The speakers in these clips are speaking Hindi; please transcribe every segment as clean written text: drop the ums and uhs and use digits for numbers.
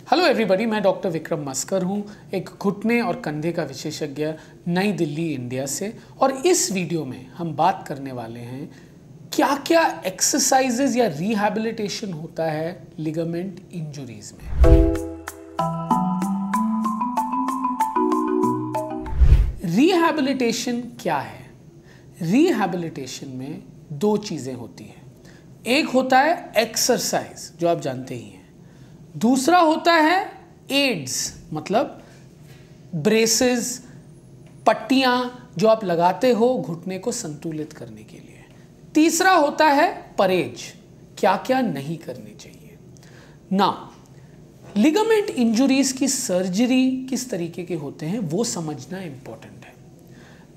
हेलो एवरीबॉडी, मैं डॉक्टर विक्रम मस्कर हूँ, एक घुटने और कंधे का विशेषज्ञ नई दिल्ली इंडिया से। और इस वीडियो में हम बात करने वाले हैं क्या क्या एक्सरसाइजेज या रिहैबिलिटेशन होता है लिगामेंट इंजरीज में। रिहैबिलिटेशन क्या है? रिहैबिलिटेशन में दो चीज़ें होती हैं। एक होता है एक्सरसाइज, जो आप जानते ही हैं। दूसरा होता है एड्स, मतलब ब्रेसेस, पट्टियां जो आप लगाते हो घुटने को संतुलित करने के लिए। तीसरा होता है परहेज, क्या क्या नहीं करनी चाहिए। नाउ लिगामेंट इंजुरीज की सर्जरी किस तरीके के होते हैं वो समझना इंपॉर्टेंट है।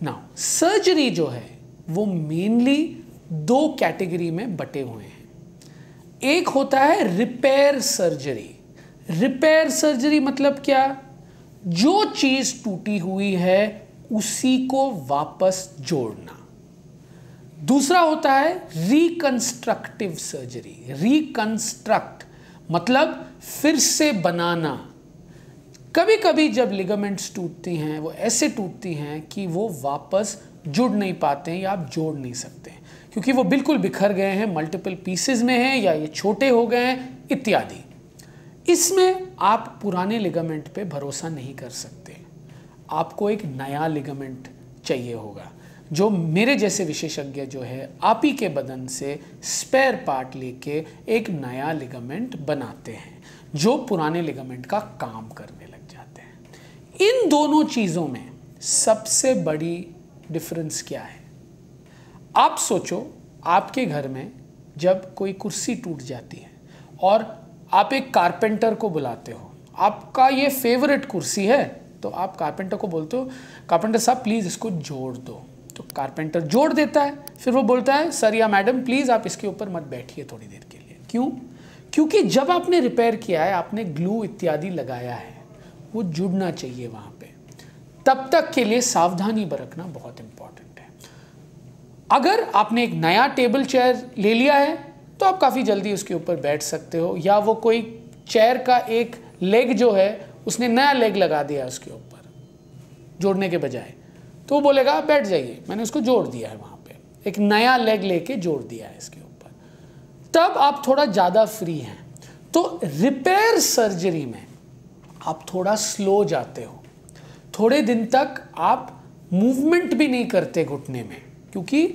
नाउ सर्जरी जो है वो मेनली दो कैटेगरी में बटे हुए हैं। एक होता है रिपेयर सर्जरी। रिपेयर सर्जरी मतलब क्या? जो चीज टूटी हुई है उसी को वापस जोड़ना। दूसरा होता है रिकंस्ट्रक्टिव सर्जरी। रिकंस्ट्रक्ट मतलब फिर से बनाना। कभी कभी जब लिगामेंट्स टूटती हैं वो ऐसे टूटती हैं कि वो वापस जुड़ नहीं पाते हैं या आप जोड़ नहीं सकते, क्योंकि वो बिल्कुल बिखर गए हैं, मल्टीपल पीसेस में हैं या ये छोटे हो गए हैं इत्यादि। इसमें आप पुराने लिगामेंट पे भरोसा नहीं कर सकते। आपको एक नया लिगामेंट चाहिए होगा, जो मेरे जैसे विशेषज्ञ जो है आप ही के बदन से स्पेयर पार्ट लेके एक नया लिगामेंट बनाते हैं, जो पुराने लिगामेंट का काम करने लग जाते हैं। इन दोनों चीज़ों में सबसे बड़ी डिफरेंस क्या है? आप सोचो, आपके घर में जब कोई कुर्सी टूट जाती है और आप एक कारपेंटर को बुलाते हो, आपका ये फेवरेट कुर्सी है, तो आप कारपेंटर को बोलते हो, कारपेंटर साहब प्लीज़ इसको जोड़ दो। तो कारपेंटर जोड़ देता है। फिर वो बोलता है, सर या मैडम प्लीज़ आप इसके ऊपर मत बैठिए थोड़ी देर के लिए। क्यों? क्योंकि जब आपने रिपेयर किया है, आपने ग्लू इत्यादि लगाया है, वो जुड़ना चाहिए वहाँ पे। तब तक के लिए सावधानी बरतना बहुत इंपॉर्टेंट है। अगर आपने एक नया टेबल चेयर ले लिया है तो आप काफ़ी जल्दी उसके ऊपर बैठ सकते हो, या वो कोई चेयर का एक लेग जो है उसने नया लेग लगा दिया उसके ऊपर जोड़ने के बजाय, तो वो बोलेगा आप बैठ जाइए, मैंने उसको जोड़ दिया है, वहाँ पे एक नया लेग लेके जोड़ दिया है इसके ऊपर। तब आप थोड़ा ज़्यादा फ्री हैं। तो रिपेयर सर्जरी में आप थोड़ा स्लो जाते हो। थोड़े दिन तक आप मूवमेंट भी नहीं करते घुटने में, क्योंकि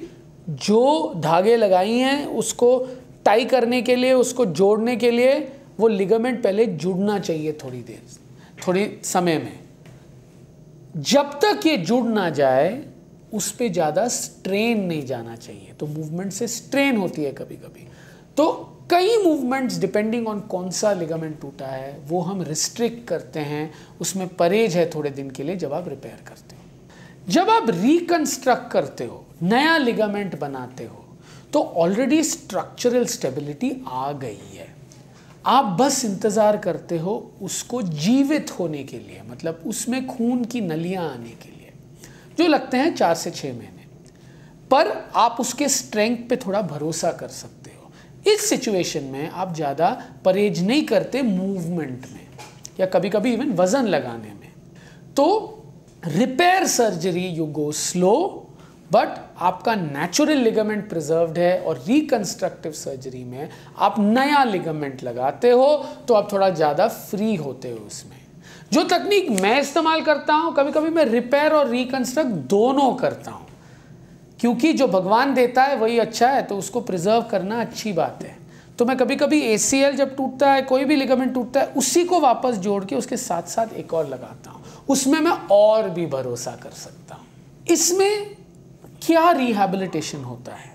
जो धागे लगाई हैं उसको टाई करने के लिए, उसको जोड़ने के लिए वो लिगामेंट पहले जुड़ना चाहिए थोड़ी देर, थोड़ी समय में। जब तक ये जुड़ ना जाए उस पे ज़्यादा स्ट्रेन नहीं जाना चाहिए। तो मूवमेंट से स्ट्रेन होती है कभी कभी। तो कई मूवमेंट्स डिपेंडिंग ऑन कौन सा लिगामेंट टूटा है वो हम रिस्ट्रिक्ट करते हैं, उसमें परहेज है थोड़े दिन के लिए जब आप रिपेयर करते हो। जब आप रिकंस्ट्रक्ट करते हो, नया लिगामेंट बनाते हो, तो ऑलरेडी स्ट्रक्चरल स्टेबिलिटी आ गई है। आप बस इंतज़ार करते हो उसको जीवित होने के लिए, मतलब उसमें खून की नलियां आने के लिए, जो लगते हैं 4 से 6 महीने। पर आप उसके स्ट्रेंथ पे थोड़ा भरोसा कर सकते हो। इस सिचुएशन में आप ज़्यादा परहेज नहीं करते मूवमेंट में, या कभी कभी इवन वज़न लगाने में। तो repair surgery you go slow, but आपका नेचुरल लिगामेंट प्रिजर्व्ड है। और रिकंस्ट्रक्टिव सर्जरी में आप नया लिगामेंट लगाते हो तो आप थोड़ा ज़्यादा फ्री होते हो उसमें। जो तकनीक मैं इस्तेमाल करता हूँ, कभी कभी मैं रिपेयर और रिकंस्ट्रक्ट दोनों करता हूँ, क्योंकि जो भगवान देता है वही अच्छा है, तो उसको प्रिजर्व करना अच्छी बात है। तो मैं कभी कभी ACL जब टूटता है, कोई भी लिगामेंट टूटता है, उसी को वापस जोड़ के उसके साथ साथ एक और लगाता हूँ। उसमें मैं और भी भरोसा कर सकता हूँ। इसमें क्या रिहैबिलिटेशन होता है?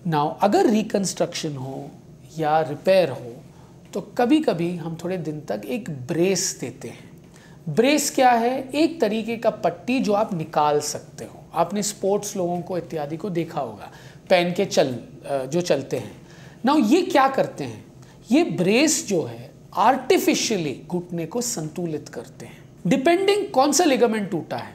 नाउ अगर रिकंस्ट्रक्शन हो या रिपेयर हो तो कभी कभी हम थोड़े दिन तक एक ब्रेस देते हैं। ब्रेस क्या है? एक तरीके का पट्टी जो आप निकाल सकते हो। आपने स्पोर्ट्स लोगों को इत्यादि को देखा होगा पहन के जो चलते हैं। नाउ ये क्या करते हैं? ये ब्रेस जो है आर्टिफिशियली घुटने को संतुलित करते हैं। डिपेंडिंग कौन सा लिगामेंट टूटा है,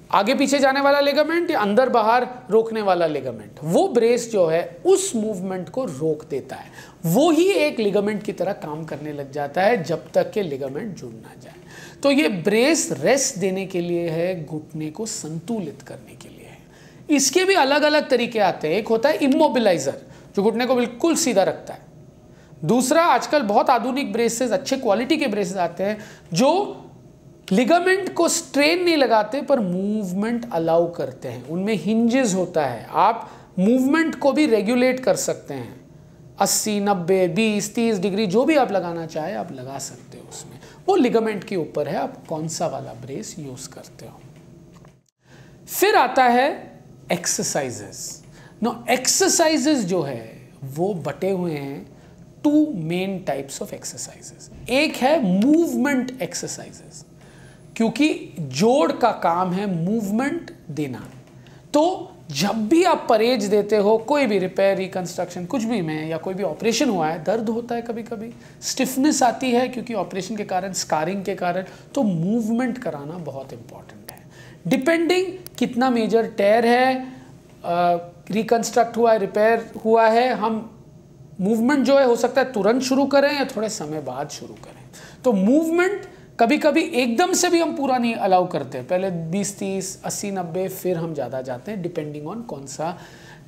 आगे पीछे जाने वाला लिगामेंट या अंदर बाहर रोकने वाला लिगामेंट, वो ब्रेस जो है उस मूवमेंट को रोक देता है। वो ही एक लिगामेंट की तरह काम करने लग जाता है जब तक कि लिगामेंट जुड़ ना जाए। तो ये ब्रेस रेस्ट देने के लिए है, घुटने को संतुलित करने के लिए है। इसके भी अलग अलग तरीके आते हैं। एक होता है इमोबिलाइजर, जो घुटने को बिल्कुल सीधा रखता है। दूसरा, आजकल बहुत आधुनिक ब्रेसेस, अच्छे क्वालिटी के ब्रेसेस आते हैं जो लिगामेंट को स्ट्रेन नहीं लगाते पर मूवमेंट अलाउ करते हैं। उनमें हिंजेस होता है, आप मूवमेंट को भी रेगुलेट कर सकते हैं। 80, 90, 20, 30 डिग्री जो भी आप लगाना चाहे आप लगा सकते हो उसमें। वो लिगामेंट के ऊपर है आप कौन सा वाला ब्रेस यूज करते हो। फिर आता है एक्सरसाइजेस। नो, एक्सरसाइजेस जो है वो बटे हुए हैं 2 मेन टाइप्स ऑफ एक्सरसाइजेस। एक है मूवमेंट एक्सरसाइजेस, क्योंकि जोड़ का काम है मूवमेंट देना। तो जब भी आप परहेज देते हो, कोई भी रिपेयर, रिकंस्ट्रक्शन, कुछ भी में, या कोई भी ऑपरेशन हुआ है, दर्द होता है, कभी कभी स्टिफनेस आती है क्योंकि ऑपरेशन के कारण, स्कारिंग के कारण, तो मूवमेंट कराना बहुत इंपॉर्टेंट है। डिपेंडिंग कितना मेजर टेयर है, रिकंस्ट्रक्ट हुआ है, रिपेयर हुआ है, हम मूवमेंट जो है हो सकता है तुरंत शुरू करें या थोड़े समय बाद शुरू करें। तो मूवमेंट कभी कभी एकदम से भी हम पूरा नहीं अलाउ करते, पहले 20, 30, 80, 90, फिर हम ज़्यादा जाते हैं, डिपेंडिंग ऑन कौन सा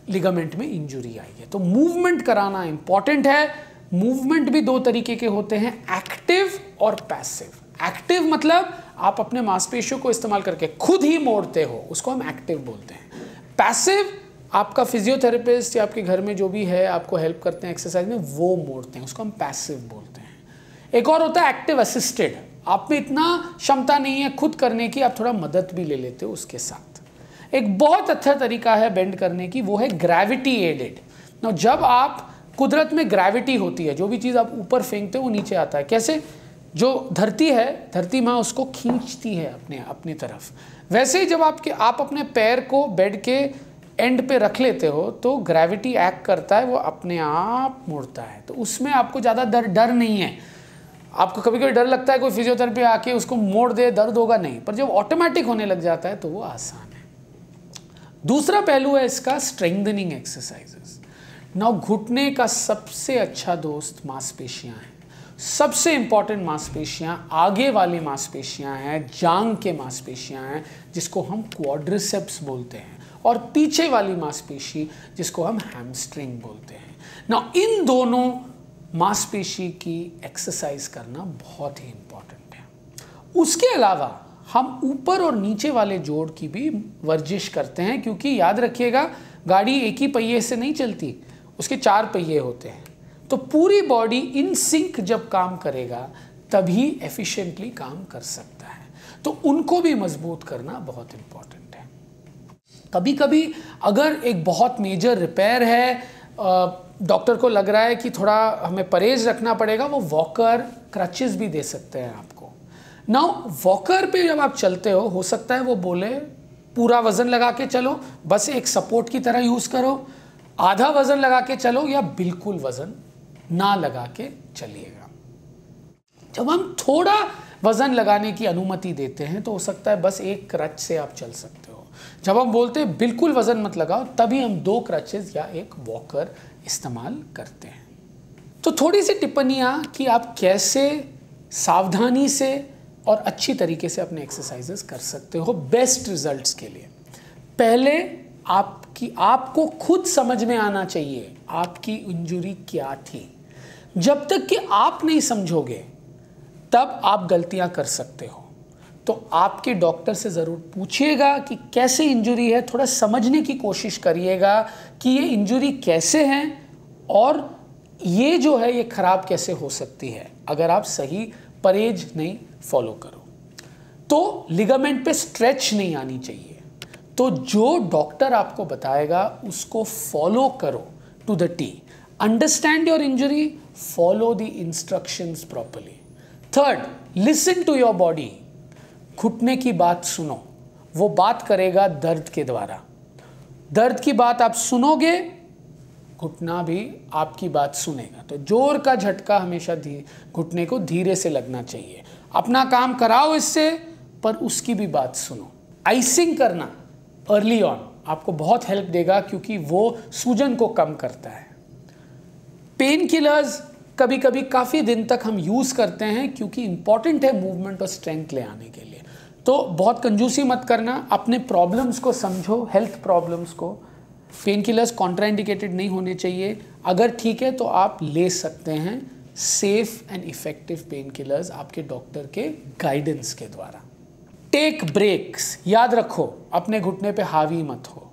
लिगामेंट में इंजुरी आई है। तो मूवमेंट कराना इंपॉर्टेंट है। मूवमेंट भी 2 तरीके के होते हैं, एक्टिव और पैसिव। एक्टिव मतलब आप अपने मांसपेशियों को इस्तेमाल करके खुद ही मोड़ते हो, उसको हम एक्टिव बोलते हैं। पैसिव आपका फिजियोथेरेपिस्ट या आपके घर में जो भी है आपको हेल्प करते हैं एक्सरसाइज में, वो मोड़ते हैं, उसको हम पैसिव बोलते हैं। एक और होता है एक्टिव असिस्टेड, आप में इतना क्षमता नहीं है खुद करने की, आप थोड़ा मदद भी ले लेते हो उसके साथ। एक बहुत अच्छा तरीका है बेंड करने की, वो है ग्रेविटी एडेड। ना, जब आप कुदरत में ग्रेविटी होती है, जो भी चीज़ आप ऊपर फेंकते हो वो नीचे आता है। कैसे? जो धरती है, धरती माँ उसको खींचती है अपनी तरफ। वैसे ही जब आप अपने पैर को बेड के एंड पे रख लेते हो तो ग्रेविटी एक्ट करता है, वो अपने आप मुड़ता है। तो उसमें आपको ज़्यादा डर नहीं है। आपको कभी कभी डर लगता है कोई फिजियोथेरेपी आके उसको मोड़ दे, दर्द होगा, नहीं, पर जब ऑटोमेटिक होने लग जाता है तो वो आसान है। दूसरा पहलू है इसका स्ट्रेंथनिंग एक्सरसाइजेस। नाउ, घुटने का सबसे अच्छा दोस्त मांसपेशियां हैं। सबसे इंपॉर्टेंट मांसपेशियां आगे वाली मांसपेशियां हैं, जांग के मांसपेशियां हैं, जिसको हम क्वाड्रिसेप्स बोलते हैं, और पीछे वाली मांसपेशी जिसको हम हैमस्ट्रिंग बोलते हैं। नाउ, इन दोनों मांसपेशी की एक्सरसाइज करना बहुत ही इंपॉर्टेंट है। उसके अलावा हम ऊपर और नीचे वाले जोड़ की भी वर्जिश करते हैं, क्योंकि याद रखिएगा गाड़ी एक ही पहिए से नहीं चलती, उसके 4 पहिए होते हैं। तो पूरी बॉडी इन सिंक जब काम करेगा तभी एफिशिएंटली काम कर सकता है। तो उनको भी मजबूत करना बहुत इंपॉर्टेंट है। कभी कभी अगर एक बहुत मेजर रिपेयर है, डॉक्टर को लग रहा है कि थोड़ा हमें परहेज रखना पड़ेगा, वो वॉकर, क्रचेस भी दे सकते हैं आपको। नाउ, वॉकर पे जब आप चलते हो सकता है वो बोले पूरा वजन लगा के चलो, बस एक सपोर्ट की तरह यूज़ करो, आधा वजन लगा के चलो, या बिल्कुल वजन ना लगा के चलिएगा। जब हम थोड़ा वजन लगाने की अनुमति देते हैं तो हो सकता है बस एक क्रच से आप चल सकते हो। जब हम बोलते हैं बिल्कुल वजन मत लगाओ, तभी हम 2 क्रचेस या एक वॉकर इस्तेमाल करते हैं। तो थोड़ी सी टिप्पणियाँ कि आप कैसे सावधानी से और अच्छी तरीके से अपने एक्सरसाइजेस कर सकते हो बेस्ट रिजल्ट्स के लिए। पहले आपको खुद समझ में आना चाहिए आपकी इंजरी क्या थी। जब तक कि आप नहीं समझोगे तब आप गलतियां कर सकते हो। तो आपके डॉक्टर से ज़रूर पूछिएगा कि कैसे इंजरी है, थोड़ा समझने की कोशिश करिएगा कि ये इंजरी कैसे है और ये जो है ये ख़राब कैसे हो सकती है अगर आप सही परहेज नहीं फॉलो करो। तो लिगामेंट पे स्ट्रेच नहीं आनी चाहिए। तो जो डॉक्टर आपको बताएगा उसको फॉलो करो to the T. Understand your injury, follow the instructions properly. Third, listen to your body. घुटने की बात सुनो, वो बात करेगा दर्द के द्वारा। दर्द की बात आप सुनोगे, घुटना भी आपकी बात सुनेगा। तो जोर का झटका हमेशा घुटने को धीरे से लगना चाहिए। अपना काम कराओ इससे, पर उसकी भी बात सुनो। आइसिंग करना अर्ली ऑन आपको बहुत हेल्प देगा, क्योंकि वो सूजन को कम करता है। पेन किलर्स कभी कभी काफ़ी दिन तक हम यूज़ करते हैं, क्योंकि इंपॉर्टेंट है मूवमेंट और स्ट्रेंथ ले आने के लिए। तो बहुत कंजूसी मत करना, अपने प्रॉब्लम्स को समझो, हेल्थ प्रॉब्लम्स को। पेन किलर्स कॉन्ट्राइंडिकेटेड नहीं होने चाहिए। अगर ठीक है तो आप ले सकते हैं safe and effective pain killers आपके डॉक्टर के गाइडेंस के द्वारा। टेक ब्रेक्स, याद रखो अपने घुटने पे हावी मत हो।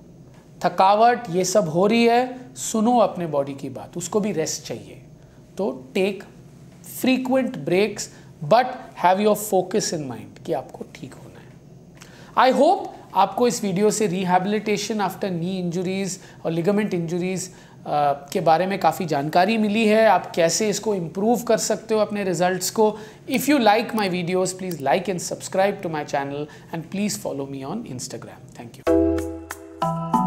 थकावट ये सब हो रही है, सुनो अपने बॉडी की बात, उसको भी रेस्ट चाहिए। तो take frequent breaks, but have your focus in mind कि आपको ठीक होना है। आई होप आपको इस वीडियो से रिहैबिलिटेशन आफ्टर नी इंजरीज और लिगामेंट इंजरीज के बारे में काफ़ी जानकारी मिली है, आप कैसे इसको इम्प्रूव कर सकते हो अपने रिजल्ट्स को। If you like my videos, please like and subscribe to my channel, and please follow me on Instagram. Thank you.